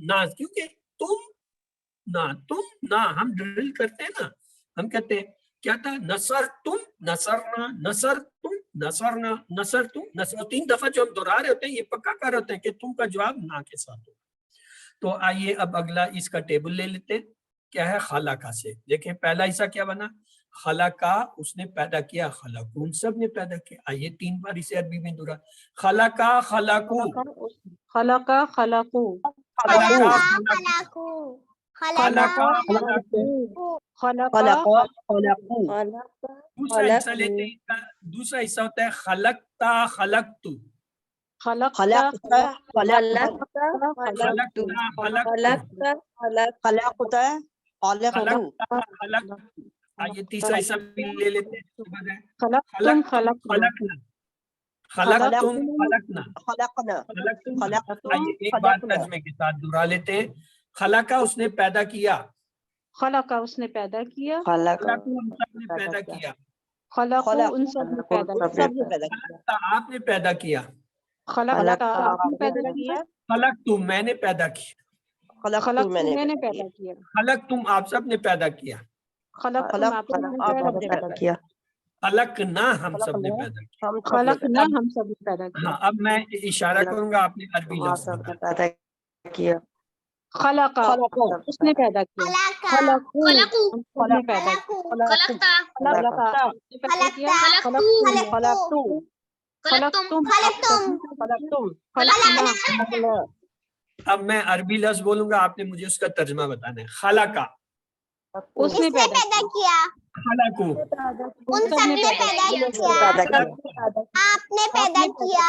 نہ, کیونکہ تم نہ ہم ڈرل کرتے ہیں نا, ہم کہتے ہیں کیا تھا, نصر تم نصرنا, نصر تم نصرنا, نصر تم نصر. 3 دفعہ جو ہم دہرا رہے ہوتے ہیں یہ پکا کر رہے ہوتے ہیں کہ تم کا جواب نہ کے ساتھ ہوگا. تو آئیے اب اگلا اس کا ٹیبل لے لیتے ہیں. کیا ہے, خلقہ سے. دیکھیں پہلا حصہ کیا بنا, خلقہ اس نے پیدا کیا, خلقون سب نے پیدا کیا. آئیے 3 بار اسے عربی میں دہرا, خلقہ خلقو, خلق خلقو خلقہ خلقو خلقہ خلق خلق خلقو دوسرا حصہ لیتے ہیں. اس کا دوسرا حصہ ہوتا ہے خلقتا خلقتو, خلق خلقتا خلقتا خلقتو, خلقتا خلقتو. خلقتا خلقتو. آئیے تیسرا حصہ بھی لے لیتے ہیں. خلقتم خلقتم خلقنا خلقنا, خلقتم خلقنا, خلقنا خلقتم. خلقتم آئیے ایک بار خلقنا. ترجمے کے ساتھ دہرا لیتے ہیں. خلقہ اس نے پیدا کیا, خلق اس نے پیدا کیا خلقو ہم سب نے پیدا کیا, خلق ان سب نے پیدا کیا سب نے پیدا کیا. خلقتا آپ نے پیدا کیا, خلق آپ نے پیدا کیا خلقتم میں نے پیدا کیا, خلقتو خلق میں میں نے نے پیدا کیا خلقتم آپ سب نے پیدا کیا, خلق خلق آپ آپ نے نے پیدا کیا. خلقنا ہم سب نے پیدا کیا. ہم سب نے خلق نہ ہم سب نے پیدا کیا ہاں اب میں اشارہ کروں گا, آپ نے عربی لفظ بتانا. پیدا کیا. خلق خلقو اس نے پیدا کیا خلق خلق ہم سب نے پیدا کیا خلقتا خلقتا پیدا کیا خلقتو خلقتم خلقتم خلقنا اب میں عربی لفظ بولوں گا, آپ نے مجھے اس کا ترجمہ بتانا ہے. خلقہ اس نے پیدا کیا خلقو, ان سب نے پیدا کیا پیدا کیا. آپ نے پیدا کیا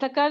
ذکر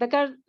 ذکر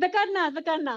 ذکرنا ذکرنا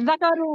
ذکروا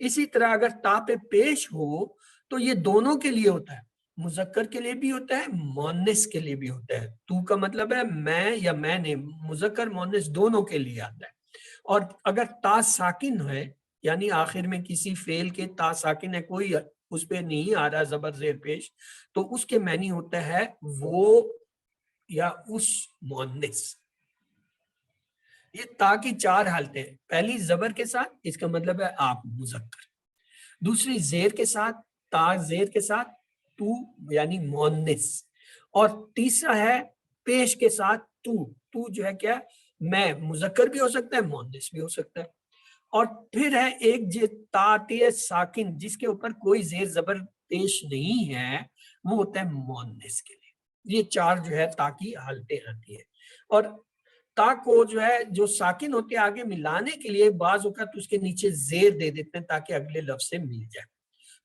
اسی طرح اگر تا پہ پیش ہو تو یہ دونوں کے لیے ہوتا ہے، مذکر کے لیے بھی ہوتا ہے، مؤنث کے لیے بھی ہوتا ہے. تو کا مطلب ہے میں یا میں نے، مذکر مؤنث دونوں کے لیے آتا ہے. اور اگر تا ساکن ہے یعنی آخر میں کسی فعل کے تا ساکن ہے، کوئی اس پہ نہیں آ رہا زبر زیر پیش، تو اس کے معنی ہوتا ہے وہ یا اس مؤنث. یہ تا کی 4 حالتیں ہیں. پہلی زبر کے ساتھ، اس کا مطلب ہے آپ مذکر. دوسری زیر کے ساتھ، تا زیر کے ساتھ، تو یعنی مؤنث. اور تیسرا ہے پیش کے ساتھ تو جو ہے کیا، میں مذکر بھی ہو سکتا ہے، مؤنث بھی ہو سکتا ہے. اور پھر ہے ایک تا ساکن جس کے اوپر کوئی زیر زبر پیش نہیں ہے، وہ ہوتا ہے مؤنث کے لیے. یہ 4 جو ہے تا کی حالتیں آتی ہیں. اور تا کو جو ہے جو ساکن ہوتے ہیں آگے ملانے کے لیے بعض اوقات اس کے نیچے زیر دے دیتے ہیں تاکہ اگلے لفظ سے مل جائے.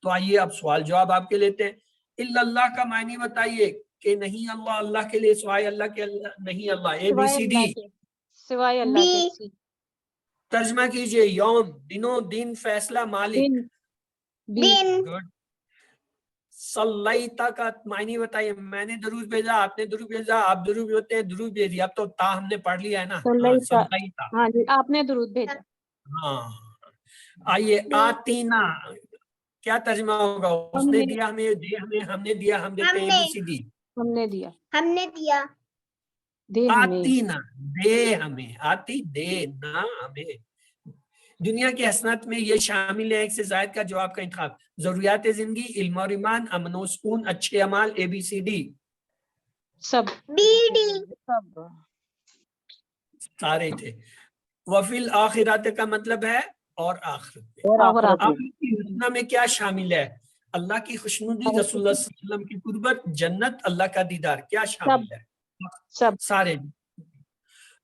تو آئیے اب سوال جواب آپ کے لیتے ہیں. الا اللہ کا معنی بتائیے کہ نہیں اللہ، اللہ کے لیے، سوائے اللہ کے نہیں اللہ. اے بی سی ڈی. سوائے اللہ کے. سی. ترجمہ کیجئے. یوم، دنوں، دن، فیصلہ، مالک. دن. بی. گڈ. صلیتا کا معنی بتائیے. میں نے درود بھیجا، آپ نے درود بھیجا، آپ درود بھیجتے ہیں، درود بھیجی. اب تو تا ہم نے پڑھ لیا ہے نا. صلیتا. صلیتا. ہاں جی، آپ نے درود بھیجا. ہاں. آئیے آتینا کیا ترجمہ ہوگا؟ اس نے دیا ہمیں، دے ہمیں، ہم نے دیا ہم دیتے ہیں. بی سی ڈی. ہم نے دیا. ہم نے دیا. دے ہمیں. آتینا دے ہمیں، آتی دے نا ہمیں. دنیا کی حسنات میں یہ شامل ہے ایک سے زائد کا جواب کا انتخاب. ضروریات زندگی، علم اور ایمان، امن و سکون، اچھے اعمال. A B C D. سب. B D. سارے تھے. وفی الآخرات کا مطلب ہے اور آخرت میں. اور آخرت کی حسنہ میں کیا شامل ہے؟ اللہ کی خوشنودی، رسول اللہ صلی اللہ علیہ وسلم کی قربت، جنت، اللہ کا دیدار. کیا شامل ہے؟ سب. سارے.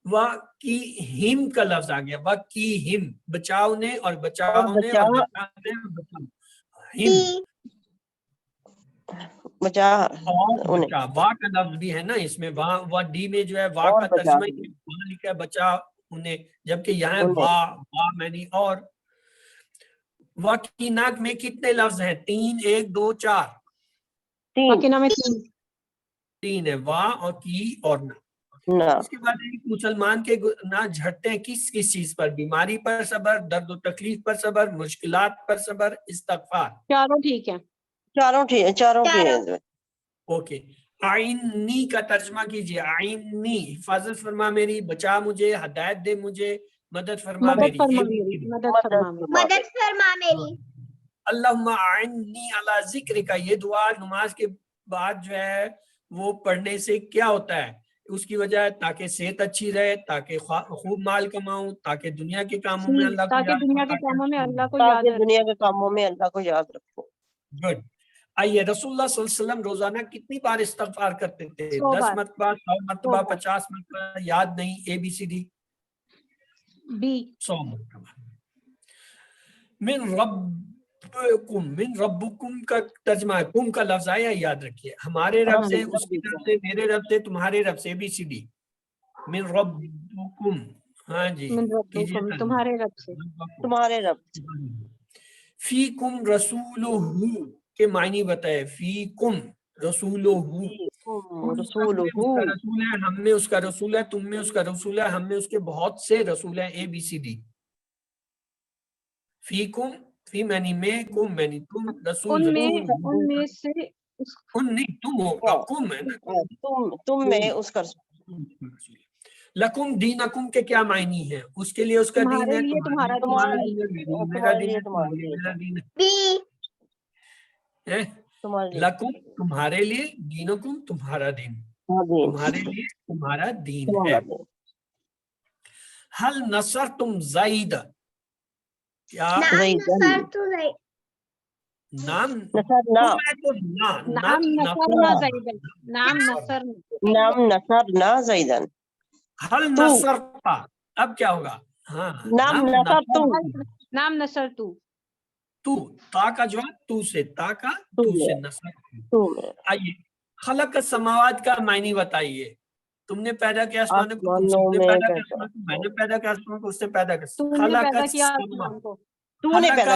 وَقِيهِمْ کا لفظ آ گیا. وَقِيهِمْ بچاؤ نے اور بچاؤ نے اور بچاؤ نے. بچا اور بچا. وا کا لفظ بھی ہے نا اس میں. وا ڈی میں جو ہے وا کا ترجمہ وہاں لکھا ہے بچا انہیں، جبکہ یہاں وا میں نہیں. اور وَقِينَاک میں کتنے لفظ ہیں؟ 3، 1، 2، 4. وکینا میں 3 ہے. وا اور کی اور نہ. اس کے بعد مسلمان کے گناہ جھڑتے ہیں کس کس چیز پر؟ بیماری پر صبر، درد و تکلیف پر صبر، مشکلات پر صبر، استغفار. چاروں ٹھیک ہیں. چاروں ٹھیک ہے. چاروں ٹھیک ہے. اوکے. آئینی کا ترجمہ کیجئے. آئینی حفاظت فرما میری، بچا مجھے، ہدایت دے مجھے، مدد فرما مدد میری. فرما میری. مدد فرما میری. مدد فرما میری. اللہم اعنی علی ذکر کا یہ دعا نماز کے بعد جو ہے وہ پڑھنے سے کیا ہوتا ہے؟ اس کی وجہ ہے تاکہ صحت اچھی رہے، تاکہ خوب مال کماؤں، تاکہ دنیا کے کاموں میں اللہ کو تاکہ یاد دنیا کے کاموں میں اللہ کو یاد تاکہ رکھے. دنیا کے کاموں میں اللہ کو یاد رکھو. گڈ. آئیے رسول اللہ صلی اللہ علیہ وسلم روزانہ کتنی بار استغفار کرتے تھے؟ 100 10 بار. مرتبہ، 100 مرتبہ، 100 بار. 50 مرتبہ، یاد نہیں. اے بی سی ڈی. بی. 100 مرتبہ. من ربکم، من ربکم کا ترجمہ ہے کم کا لفظ آیا، یاد رکھیے. ہمارے رب سے، اس کی رب سے، میرے رب سے، تمہارے رب سے. بی سی ڈی. من ربکم. ہاں جی من کیجئے ربکم، ترجمہ. تمہارے رب سے. تمہارے رب. فیکم رسولہ کے معنی بتائے. فیکم رسولہ، رسول اس کا رسول ہے، ہم میں اس کا رسول ہے، تم میں اس کا رسول ہے، ہم میں اس کے بہت سے رسول ہیں. اے بی سی ڈی. فیکم، فی معنی میں، کم معنی تم، رسول ان میں سے ان نہیں تم ہوگا، کم ہے نا. تم میں اس کا. لکم دینکم کے کیا معنی ہے؟ اس کے لیے اس کا دین تمہارے ہے، لیے تمہارا تمہارا دین ہے، میرا دین ہے، میرا دین ہے، تمہارا دین ہے، میرا دین بی. ہے. تمہارے لکم تمہارے لیے، دینکم تمہارا دین، تمہارے لیے تمہارا دین ہے. حل نصر تم زید، کیا نام نام نصر نہ زیدن. نام نصر. نام نصر نہ زیدن. حل نصر تھا، اب کیا ہوگا؟ ہاں نام نصر تو. نام نصر تو. تو تا کا جواب تو سے، تا کا تو سے نصر. آئیے خلق السماوات کا معنی بتائیے. تم نے پیدا کیا آسمان کو، تم سب نے پیدا کیا آسمان کو، میں نے پیدا کیا آسمان کو، اس نے پیدا کیا. تو نے خلق پیدا کیا آسمان کو. تو نے خلقہ پیدا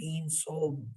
300